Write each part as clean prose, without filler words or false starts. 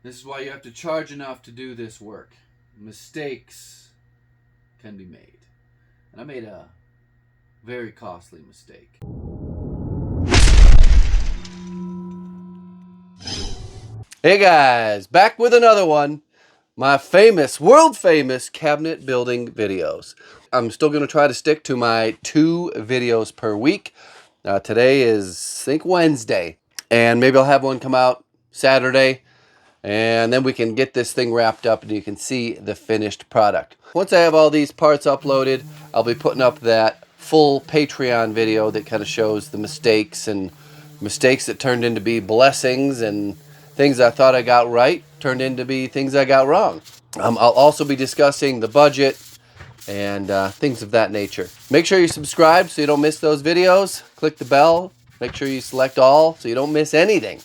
This is why you have to charge enough to do this work. Mistakes can be made. And I made a very costly mistake. Hey guys, back with another one. My famous, world famous cabinet building videos. I'm still going to try to stick to my 2 videos per week. Today is, I think, Wednesday. And maybe I'll have one come out Saturday. And then we can get this thing wrapped up and you can see the finished product. Once I have all these parts uploaded, I'll be putting up that full Patreon video that kind of shows the mistakes that turned into be blessings, and things I thought I got right turned into be things I got wrong. I'll also be discussing the budget and things of that nature. Make sure you subscribe so you don't miss those videos. Click the bell. Make sure you select all so you don't miss anything.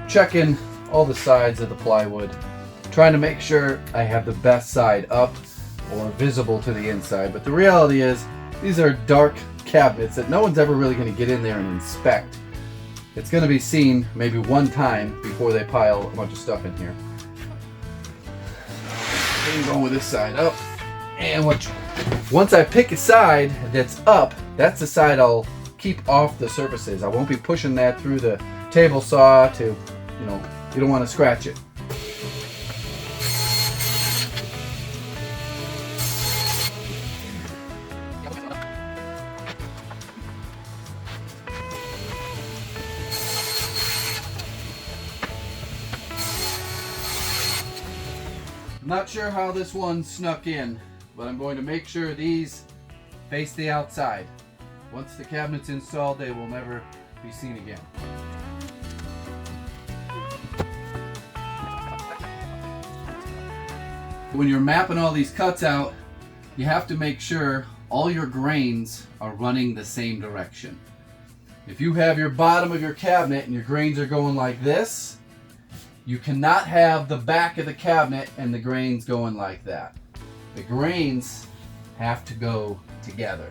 Checking all the sides of the plywood, trying to make sure I have the best side up or visible to the inside. But the reality is, these are dark cabinets that no one's ever really going to get in there and inspect. It's going to be seen maybe one time before they pile a bunch of stuff in here. I'm going with this side up, and once I pick a side that's up, that's the side I'll keep off the surfaces. I won't be pushing that through the table saw to, you don't want to scratch it. I'm not sure how this one snuck in, but I'm going to make sure these face the outside. Once the cabinet's installed, they will never be seen again. When you're mapping all these cuts out, you have to make sure all your grains are running the same direction. If you have your bottom of your cabinet and your grains are going like this, you cannot have the back of the cabinet and the grains going like that. The grains have to go together.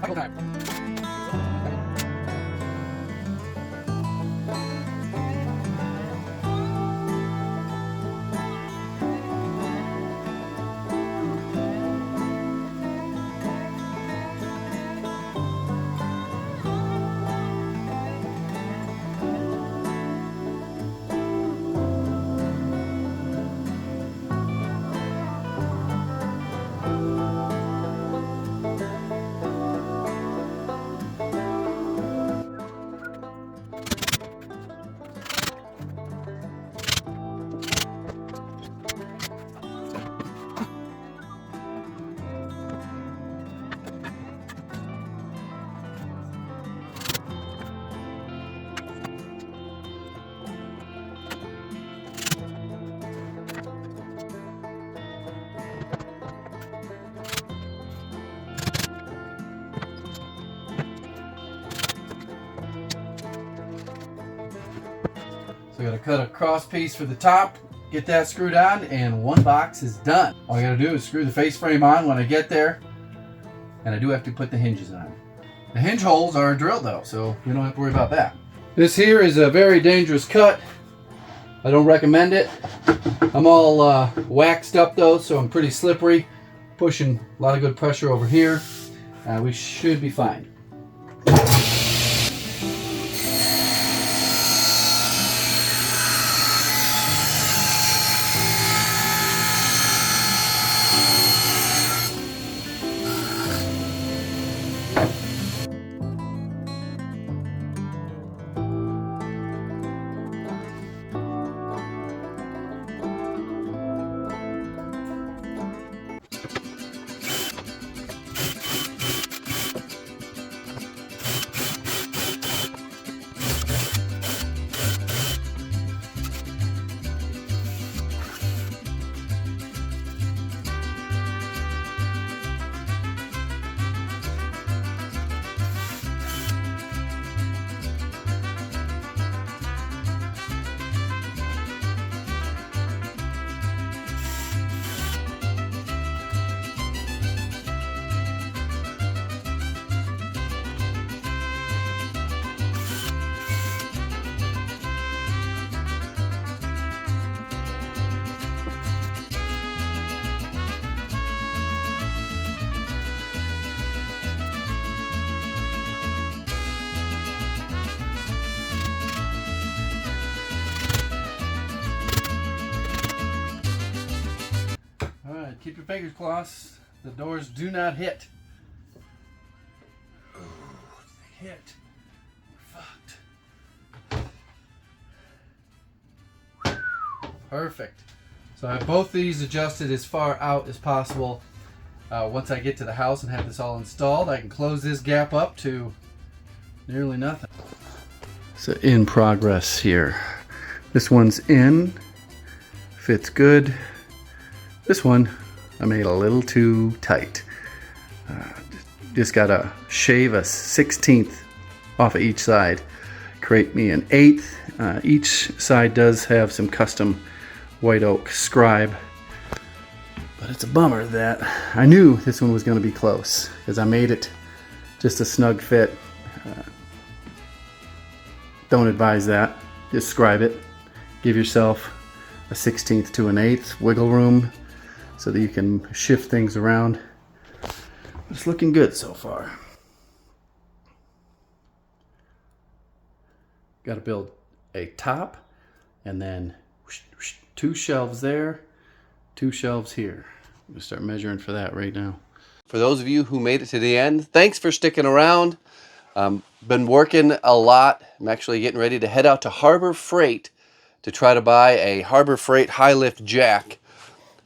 couple times. So I gotta cut a cross piece for the top, get that screwed on, and one box is done. All I gotta do is screw the face frame on when I get there, and I do have to put the hinges on. The hinge holes are drilled though, so we don't have to worry about that. This here is a very dangerous cut. I don't recommend it. I'm all waxed up though, so I'm pretty slippery. Pushing a lot of good pressure over here. We should be fine. Keep your fingers crossed. The doors do not hit. Oh, they hit. Fucked. Perfect. So I have both these adjusted as far out as possible. Once I get to the house and have this all installed, I can close this gap up to nearly nothing. So in progress here. This one's in. Fits good. This one I made a little too tight. Just gotta shave a 1/16 off of each side. Create me an 1/8. Each side does have some custom white oak scribe. But it's a bummer that I knew this one was gonna be close because I made it just a snug fit. Don't advise that. Just scribe it. Give yourself a 1/16 to an 1/8 wiggle room so that you can shift things around. It's looking good so far. Got to build a top and then 2 shelves there, 2 shelves here. I'm gonna start measuring for that right now. For those of you who made it to the end, thanks for sticking around. Been working a lot. I'm actually getting ready to head out to Harbor Freight to try to buy a Harbor Freight high lift jack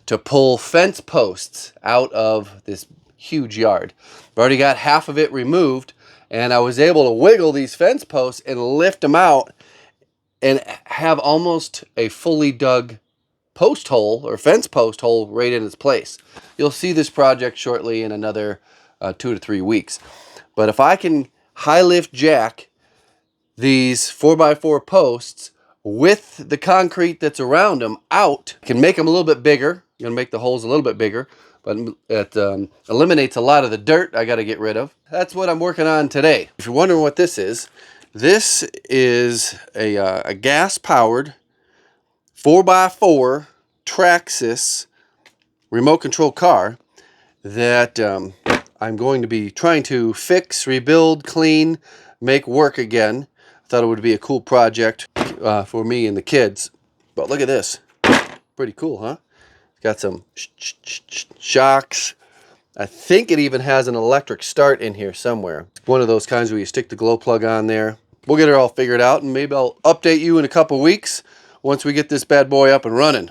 to pull fence posts out of this huge yard. I've already got half of it removed, and I was able to wiggle these fence posts and lift them out and have almost a fully dug post hole or fence post hole right in its place. You'll see this project shortly in another 2 to 3 weeks. But if I can high lift jack these 4x4 posts with the concrete that's around them out, can make them a little bit bigger. I'm gonna make the holes a little bit bigger, but it eliminates a lot of the dirt I got to get rid of. That's what I'm working on today. If you're wondering what this is a gas-powered 4x4 Traxxas remote control car that I'm going to be trying to fix, rebuild, clean, make work again. I thought it would be a cool project for me and the kids. But look at this. Pretty cool, huh? It's got some shocks. I think it even has an electric start in here somewhere. One of those kinds where you stick the glow plug on there. We'll get it all figured out, and maybe I'll update you in a couple weeks once we get this bad boy up and running.